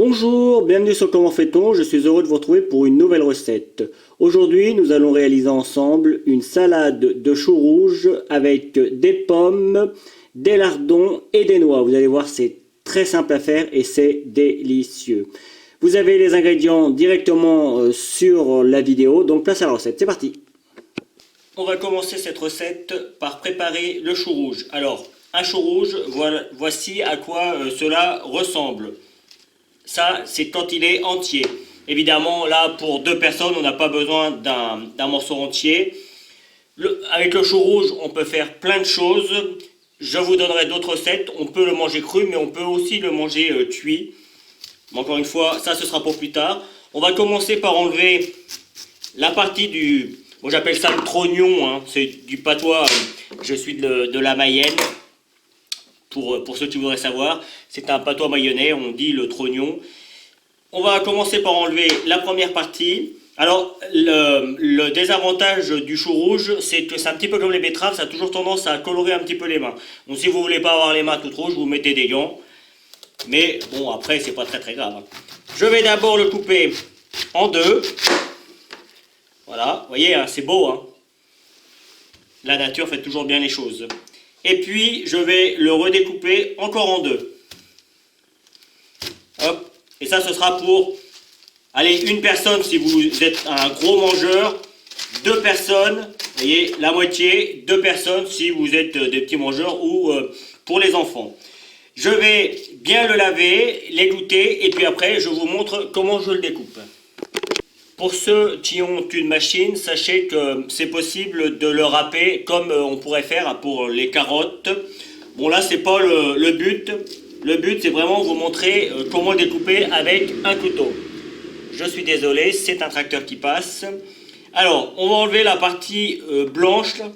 Bonjour, bienvenue sur Comment fait-on, je suis heureux de vous retrouver pour une nouvelle recette. Aujourd'hui, nous allons réaliser ensemble une salade de choux rouges avec des pommes, des lardons et des noix. Vous allez voir, c'est très simple à faire et c'est délicieux. Vous avez les ingrédients directement sur la vidéo, donc place à la recette, c'est parti. On va commencer cette recette par préparer le chou rouge. Alors, un chou rouge, voici à quoi cela ressemble. Ça, c'est quand il est entier. Évidemment, là, pour deux personnes, on n'a pas besoin d'un morceau entier. Avec le chou rouge, on peut faire plein de choses. Je vous donnerai d'autres recettes. On peut le manger cru, mais on peut aussi le manger cuit. Encore une fois, ça, ce sera pour plus tard. On va commencer par enlever la partie du... Bon, j'appelle ça le trognon, hein. C'est du patois. Je suis de la Mayenne. Pour ceux qui voudraient savoir, c'est un patois mayennais, on dit le trognon. On va commencer par enlever la première partie. Alors, le désavantage du chou rouge, c'est que c'est un petit peu comme les betteraves, ça a toujours tendance à colorer un petit peu les mains. Donc si vous ne voulez pas avoir les mains toutes rouges, vous mettez des gants. Mais bon, après, c'est pas très grave. Je vais d'abord le couper en deux. Voilà, vous voyez, hein, c'est beau. Hein. La nature fait toujours bien les choses. Et puis, je vais le redécouper encore en deux. Hop. Et ça, ce sera pour, allez, une personne si vous êtes un gros mangeur, deux personnes, vous voyez, la moitié, deux personnes si vous êtes des petits mangeurs ou pour les enfants. Je vais bien le laver, l'égoutter, et puis après, je vous montre comment je le découpe. Pour ceux qui ont une machine, sachez que c'est possible de le râper comme on pourrait faire pour les carottes. Bon là, c'est pas le but. Le but, c'est vraiment vous montrer comment découper avec un couteau. Je suis désolé, c'est un tracteur qui passe. Alors, on va enlever la partie blanche, là,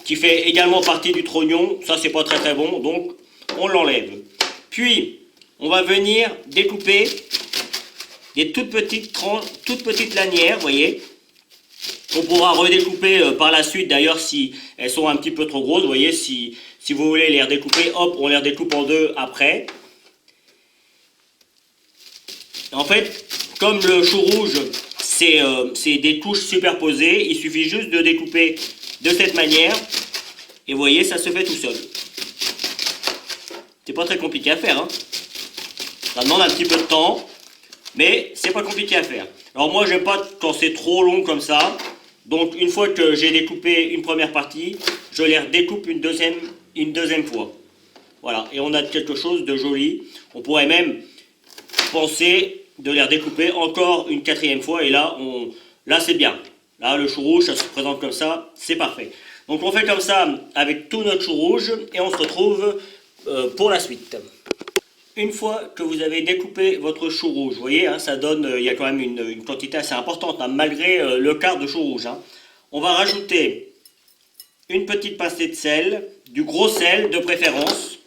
qui fait également partie du trognon. Ça, c'est pas très bon, donc on l'enlève. Puis, on va venir découper des toutes petites lanières, vous voyez. On pourra redécouper par la suite, d'ailleurs, si elles sont un petit peu trop grosses. Vous voyez, si vous voulez les redécouper, hop, on les redécoupe en deux après. En fait, comme le chou rouge, c'est des couches superposées, il suffit juste de découper de cette manière. Et vous voyez, ça se fait tout seul. C'est pas très compliqué à faire, hein. Ça demande un petit peu de temps. Mais c'est pas compliqué à faire. Alors moi j'aime pas quand c'est trop long comme ça. Donc une fois que j'ai découpé une première partie, je les redécoupe une deuxième fois. Voilà, et on a quelque chose de joli. On pourrait même penser de les redécouper encore une quatrième fois. Et là, là c'est bien. Là le chou rouge, ça se présente comme ça, c'est parfait. Donc on fait comme ça avec tout notre chou rouge et on se retrouve pour la suite. Une fois que vous avez découpé votre chou rouge, vous voyez, hein, ça donne, il y a quand même une quantité assez importante, hein, malgré le quart de chou rouge. Hein. On va rajouter une petite pincée de sel, du gros sel de préférence.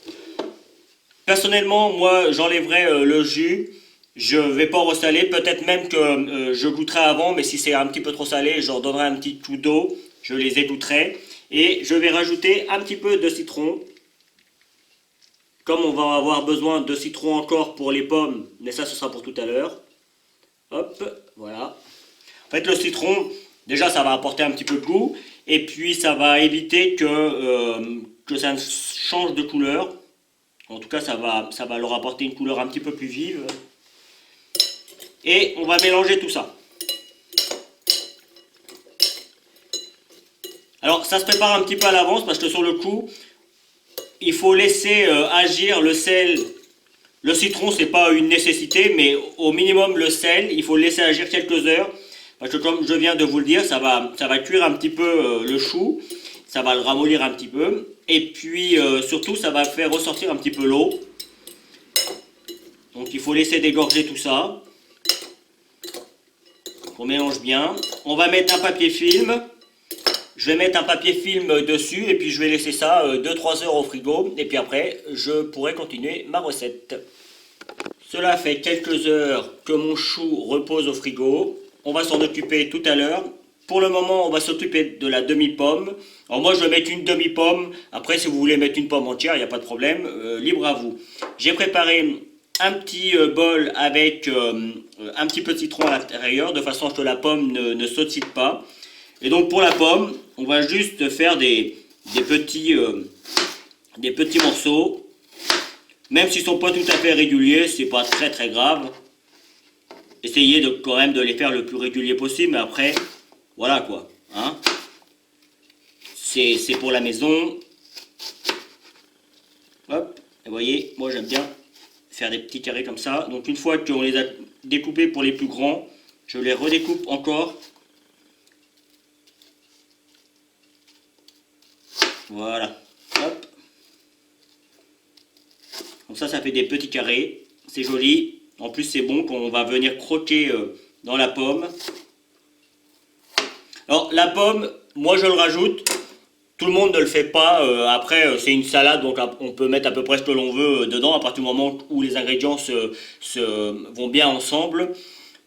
Personnellement, moi, j'enlèverai le jus. Je ne vais pas ressaler, peut-être même que je goûterai avant, mais si c'est un petit peu trop salé, je leur donnerai un petit coup d'eau, je les égouttrai. Et je vais rajouter un petit peu de citron. Comme on va avoir besoin de citron encore pour les pommes, mais ça ce sera pour tout à l'heure. Hop, voilà. En fait le citron, déjà ça va apporter un petit peu de goût, et puis ça va éviter que ça change de couleur. En tout cas ça va leur apporter une couleur un petit peu plus vive. Et on va mélanger tout ça. Alors ça se prépare un petit peu à l'avance parce que sur le coup, il faut laisser agir le sel. Le citron, c'est pas une nécessité, mais au minimum le sel, il faut le laisser agir quelques heures. Parce que comme je viens de vous le dire, ça va cuire un petit peu le chou. Ça va le ramollir un petit peu. Et puis surtout, ça va faire ressortir un petit peu l'eau. Donc il faut laisser dégorger tout ça. On mélange bien. On va mettre un papier film. Je vais mettre un papier film dessus et puis je vais laisser ça 2-3 heures au frigo. Et puis après, je pourrai continuer ma recette. Cela fait quelques heures que mon chou repose au frigo. On va s'en occuper tout à l'heure. Pour le moment, on va s'occuper de la demi-pomme. Alors moi, je vais mettre une demi-pomme. Après, si vous voulez mettre une pomme entière, il n'y a pas de problème. Libre à vous. J'ai préparé un petit bol avec un petit peu de citron à l'intérieur, de façon à ce que la pomme ne sautille pas. Et donc pour la pomme, on va juste faire des petits morceaux. Même s'ils ne sont pas tout à fait réguliers, c'est pas très grave. Essayez quand même de les faire le plus régulier possible, mais après, voilà quoi. Hein, c'est pour la maison. Hop, et vous voyez, moi j'aime bien faire des petits carrés comme ça. Donc une fois qu'on les a découpés pour les plus grands, je les redécoupe encore. Voilà, hop. Comme ça fait des petits carrés. C'est joli. En plus c'est bon qu'on va venir croquer dans la pomme. Alors la pomme, moi je le rajoute. Tout le monde ne le fait pas, après c'est une salade donc on peut mettre à peu près ce que l'on veut dedans à partir du moment où les ingrédients vont bien ensemble.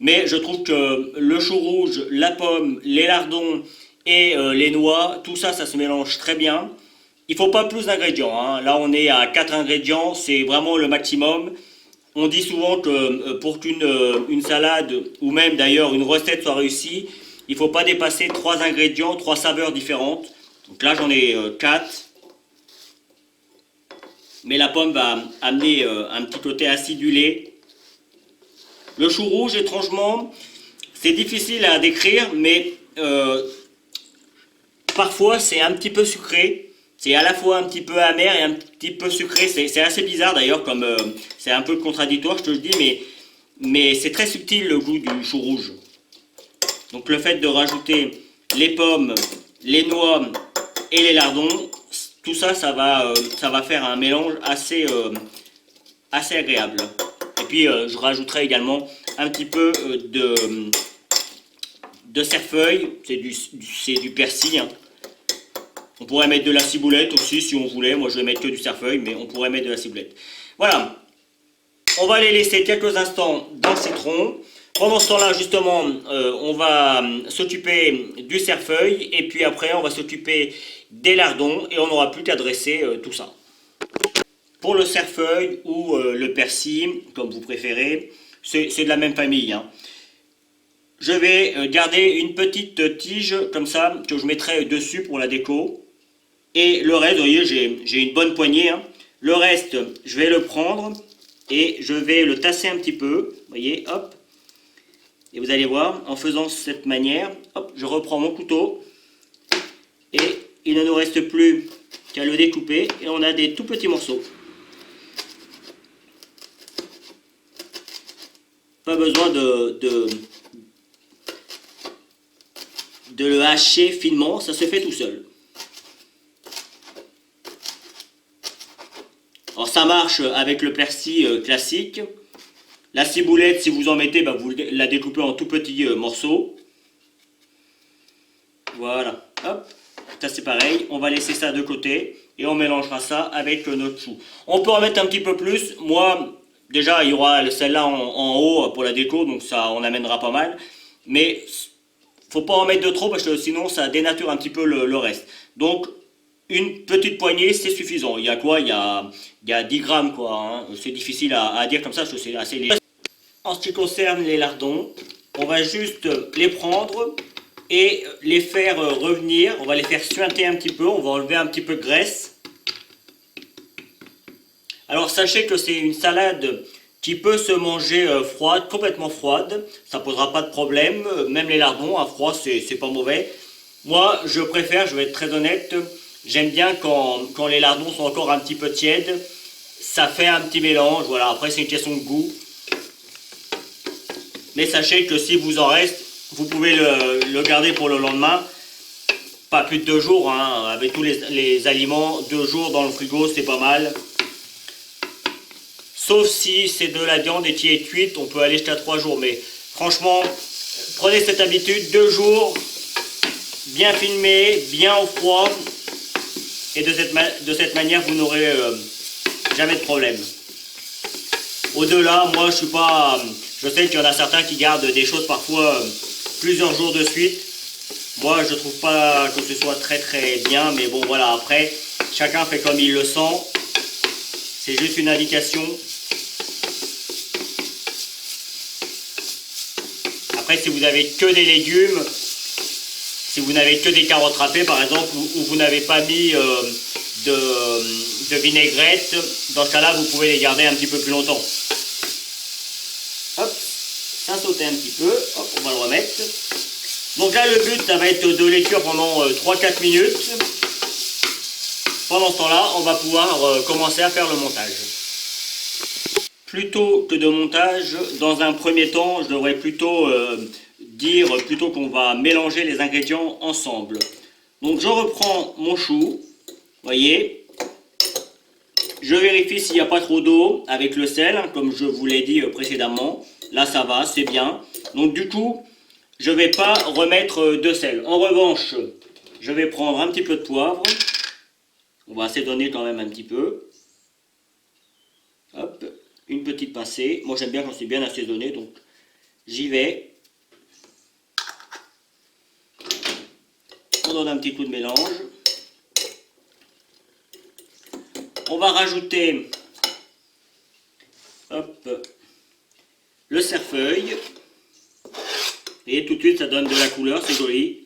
Mais je trouve que le chou rouge, la pomme, les lardons et les noix, tout ça, ça se mélange très bien. Il ne faut pas plus d'ingrédients, hein. Là on est à 4 ingrédients, c'est vraiment le maximum. On dit souvent que pour qu'une salade ou même d'ailleurs une recette soit réussie, il ne faut pas dépasser 3 ingrédients, 3 saveurs différentes. Donc là j'en ai 4. Mais la pomme va amener un petit côté acidulé. Le chou rouge, étrangement, c'est difficile à décrire, mais parfois c'est un petit peu sucré. C'est à la fois un petit peu amer et un petit peu sucré. C'est assez bizarre d'ailleurs, comme c'est un peu contradictoire, je te le dis, mais c'est très subtil le goût du chou rouge. Donc le fait de rajouter les pommes, les noix et les lardons, tout ça, ça va faire un mélange assez agréable. Et puis je rajouterai également un petit peu de cerfeuil, c'est du persil. Hein. On pourrait mettre de la ciboulette aussi si on voulait. Moi je vais mettre que du cerfeuil, mais on pourrait mettre de la ciboulette. Voilà. On va les laisser quelques instants dans le citron. Pendant ce temps-là, justement, on va s'occuper du cerfeuil. Et puis après, on va s'occuper des lardons. Et on n'aura plus qu'à dresser tout ça. Pour le cerfeuil ou le persil, comme vous préférez, c'est de la même famille. Hein. Je vais garder une petite tige comme ça que je mettrai dessus pour la déco. Et le reste, vous voyez, j'ai une bonne poignée. Hein. Le reste, je vais le prendre et je vais le tasser un petit peu. Vous voyez, hop. Et vous allez voir, en faisant cette manière, hop, je reprends mon couteau. Et il ne nous reste plus qu'à le découper. Et on a des tout petits morceaux. Pas besoin de le hacher finement, ça se fait tout seul. Alors ça marche avec le persil classique. La ciboulette, si vous en mettez, bah, vous la découpez en tout petits morceaux. Voilà, hop, ça c'est pareil. On va laisser ça de côté et on mélangera ça avec notre chou. On peut en mettre un petit peu plus. Moi, déjà, il y aura celle-là en haut pour la déco, donc ça on amènera pas mal. Mais faut pas en mettre de trop parce que sinon ça dénature un petit peu le reste. Donc une petite poignée c'est suffisant. Il y a quoi? Il y a 10 grammes quoi. Hein. C'est difficile à dire comme ça parce que c'est assez léger. En ce qui concerne les lardons, on va juste les prendre et les faire revenir. On va les faire suinter un petit peu. On va enlever un petit peu de graisse. Alors sachez que c'est une salade qui peut se manger froide, complètement froide. Ça posera pas de problème. Même les lardons à froid, c'est pas mauvais. Moi, je préfère, je vais être très honnête, j'aime bien quand les lardons sont encore un petit peu tièdes. Ça fait un petit mélange. Voilà. Après, c'est une question de goût. Mais sachez que si vous en reste, vous pouvez le garder pour le lendemain. Pas plus de 2 jours. Hein. Avec tous les aliments, 2 jours dans le frigo, c'est pas mal. Sauf si c'est de la viande et qui est cuite, on peut aller jusqu'à 3 jours. Mais franchement, prenez cette habitude, 2 jours, bien filmé, bien au froid. Et de cette manière, vous n'aurez jamais de problème. Au-delà, moi je suis pas... Je sais qu'il y en a certains qui gardent des choses parfois plusieurs jours de suite. Moi je trouve pas que ce soit très bien, mais bon voilà, après, chacun fait comme il le sent. C'est juste une indication. Après, si vous avez que des légumes, si vous n'avez que des carottes râpées par exemple, ou vous n'avez pas mis de vinaigrette, dans ce cas-là, vous pouvez les garder un petit peu plus longtemps. Hop, ça sauter un petit peu, hop, on va le remettre. Donc là, le but, ça va être de les cuire pendant 3-4 minutes. Pendant ce temps-là, on va pouvoir commencer à faire le montage. Plutôt que de montage, dans un premier temps, je devrais plutôt dire qu'on va mélanger les ingrédients ensemble. Donc je reprends mon chou, voyez, je vérifie s'il n'y a pas trop d'eau avec le sel, hein, comme je vous l'ai dit précédemment. Là ça va, c'est bien. Donc du coup, je ne vais pas remettre de sel. En revanche, je vais prendre un petit peu de poivre. On va assaisonner quand même un petit peu. Hop, une petite pincée. Moi j'aime bien quand c'est bien assaisonné, donc j'y vais. On donne un petit coup de mélange. On va rajouter hop, le cerfeuil. Et tout de suite ça donne de la couleur, c'est joli.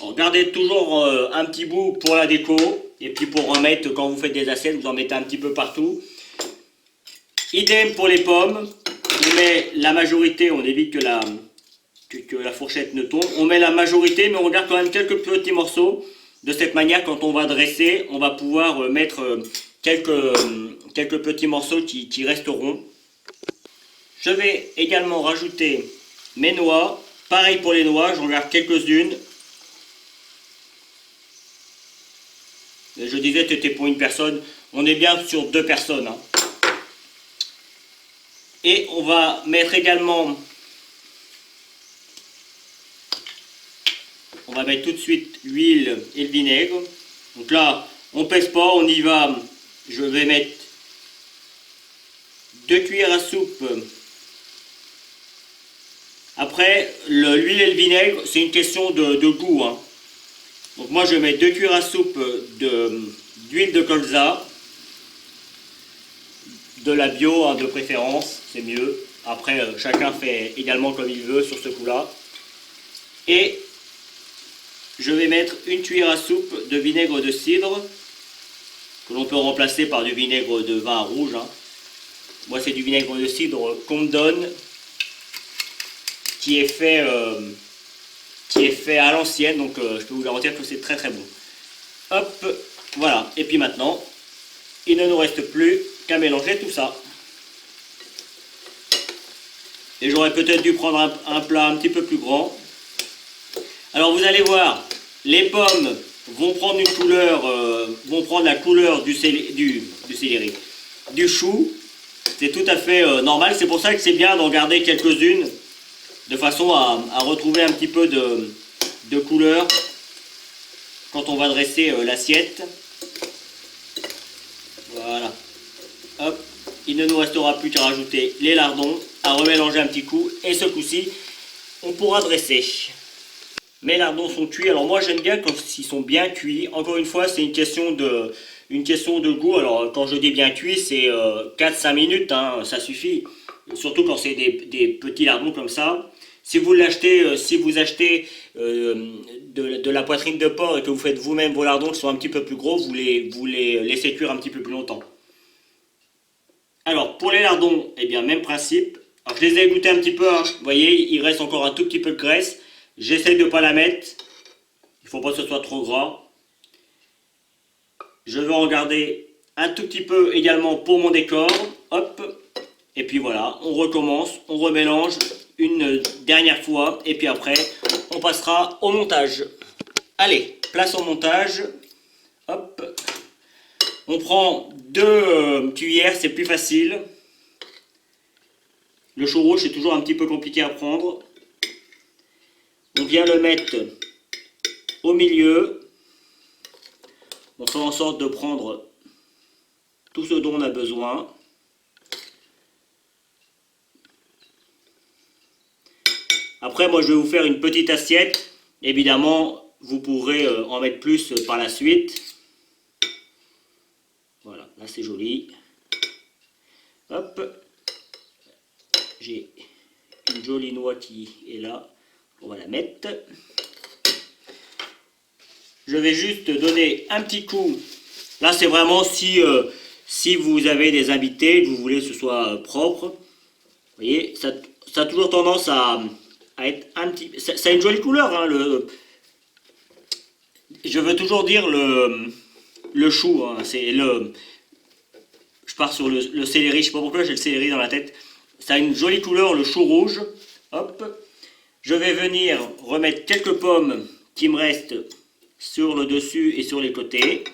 Alors, gardez toujours un petit bout pour la déco. Et puis pour remettre, quand vous faites des assiettes, vous en mettez un petit peu partout. Idem pour les pommes. On met la majorité, on évite que la fourchette ne tombe. On met la majorité, mais on garde quand même quelques petits morceaux. De cette manière, quand on va dresser, on va pouvoir mettre quelques petits morceaux qui resteront. Je vais également rajouter mes noix. Pareil pour les noix, j'en garde quelques-unes. Je disais que c'était pour une personne. On est bien sur 2 personnes. Hein. Et on va mettre également... On va mettre tout de suite l'huile et le vinaigre. Donc là, on pèse pas, on y va. Je vais mettre 2 cuillères à soupe. Après, l'huile et le vinaigre, c'est une question de goût. Hein. Donc moi, je mets 2 cuillères à soupe d'huile de colza. De la bio, hein, de préférence, c'est mieux. Après, chacun fait également comme il veut sur ce coup-là. Et je vais mettre 1 cuillère à soupe de vinaigre de cidre, que l'on peut remplacer par du vinaigre de vin rouge. Hein. Moi, c'est du vinaigre de cidre qu'on me donne, qui est fait à l'ancienne, donc je peux vous garantir que c'est très très bon. Hop, voilà. Et puis maintenant, il ne nous reste plus qu'à mélanger tout ça. Et j'aurais peut-être dû prendre un plat un petit peu plus grand. Alors vous allez voir, les pommes vont prendre une couleur, vont prendre la couleur du céleri, du chou. C'est tout à fait normal. C'est pour ça que c'est bien d'en garder quelques-unes, de façon à retrouver un petit peu de couleur quand on va dresser l'assiette. Voilà. Hop. Il ne nous restera plus qu'à rajouter les lardons, à remélanger un petit coup, et ce coup-ci, on pourra dresser. Mes lardons sont cuits. Alors moi j'aime bien quand ils sont bien cuits. Encore une fois, c'est une question de goût. Alors quand je dis bien cuit, c'est 4-5 minutes, hein, ça suffit. Surtout quand c'est des petits lardons comme ça. Si vous achetez de la poitrine de porc et que vous faites vous-même vos lardons qui sont un petit peu plus gros, vous les laissez cuire un petit peu plus longtemps. Alors pour les lardons, eh bien même principe. Alors je les ai goûtés un petit peu, hein. Vous voyez, il reste encore un tout petit peu de graisse. J'essaie de ne pas la mettre. Il ne faut pas que ce soit trop gras. Je vais en garder un tout petit peu également pour mon décor. Hop. Et puis voilà, on recommence, on remélange une dernière fois. Et puis après, on passera au montage. Allez, place au montage. Hop. On prend 2 cuillères, c'est plus facile. Le chou rouge, c'est toujours un petit peu compliqué à prendre. On vient le mettre au milieu. On fait en sorte de prendre tout ce dont on a besoin. Après, moi, je vais vous faire une petite assiette. Évidemment, vous pourrez en mettre plus par la suite. Voilà, là c'est joli. Hop. J'ai une jolie noix qui est là. On va la mettre. Je vais juste donner un petit coup. Là, c'est vraiment si vous avez des invités, que vous voulez que ce soit propre. Vous voyez, ça a toujours tendance à être un petit... Ça a une jolie couleur, hein, je veux toujours dire le chou. Hein, je pars sur le céleri, je sais pas pourquoi j'ai le céleri dans la tête. Ça a une jolie couleur, le chou rouge. Hop. Je vais venir remettre quelques pommes qui me restent sur le dessus et sur les côtés.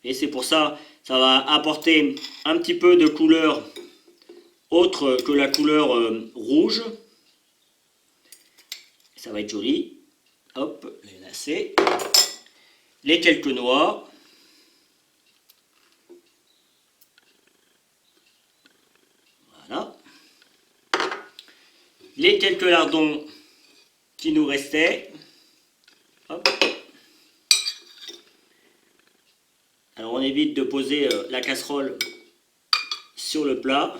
Et c'est pour ça, ça va apporter un petit peu de couleur autre que la couleur rouge. Ça va être joli. Hop, les lacets. Les quelques noix. Voilà. Les quelques lardons qui nous restaient. Hop. Alors on évite de poser la casserole sur le plat,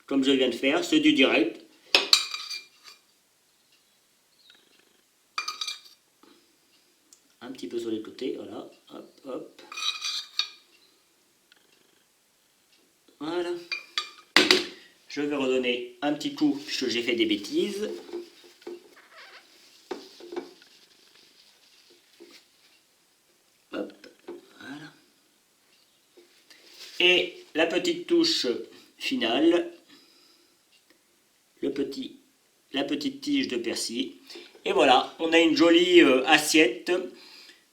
comme je viens de faire, c'est du direct. Un petit peu sur les côtés, voilà, hop, hop. Voilà. Je vais redonner un petit coup, puisque j'ai fait des bêtises. Hop, voilà. Et la petite touche finale, la petite tige de persil. Et voilà, on a une jolie assiette.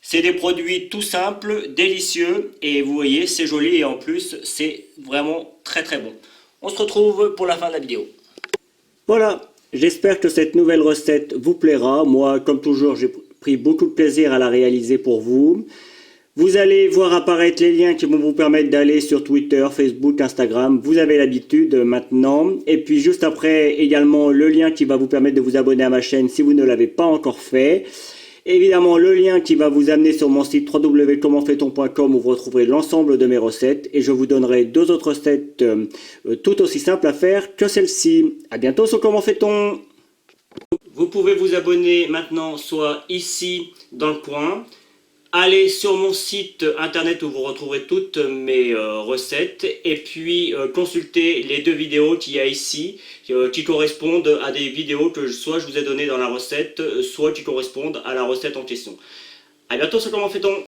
C'est des produits tout simples, délicieux, et vous voyez, c'est joli et en plus, c'est vraiment très très bon. On se retrouve pour la fin de la vidéo. Voilà, j'espère que cette nouvelle recette vous plaira. Moi, comme toujours, j'ai pris beaucoup de plaisir à la réaliser pour vous. Vous allez voir apparaître les liens qui vont vous permettre d'aller sur Twitter, Facebook, Instagram. Vous avez l'habitude maintenant. Et puis juste après, également le lien qui va vous permettre de vous abonner à ma chaîne si vous ne l'avez pas encore fait. Évidemment, le lien qui va vous amener sur mon site www.commentfaiton.com où vous retrouverez l'ensemble de mes recettes. Et je vous donnerai 2 autres recettes tout aussi simples à faire que celle-ci. À bientôt sur Comment Fait-on. Vous pouvez vous abonner maintenant soit ici dans le coin. Allez sur mon site internet où vous retrouverez toutes mes recettes et puis consultez les 2 vidéos qu'il y a ici qui correspondent à des vidéos que soit je vous ai données dans la recette, soit qui correspondent à la recette en question. A bientôt sur Comment Fait-on.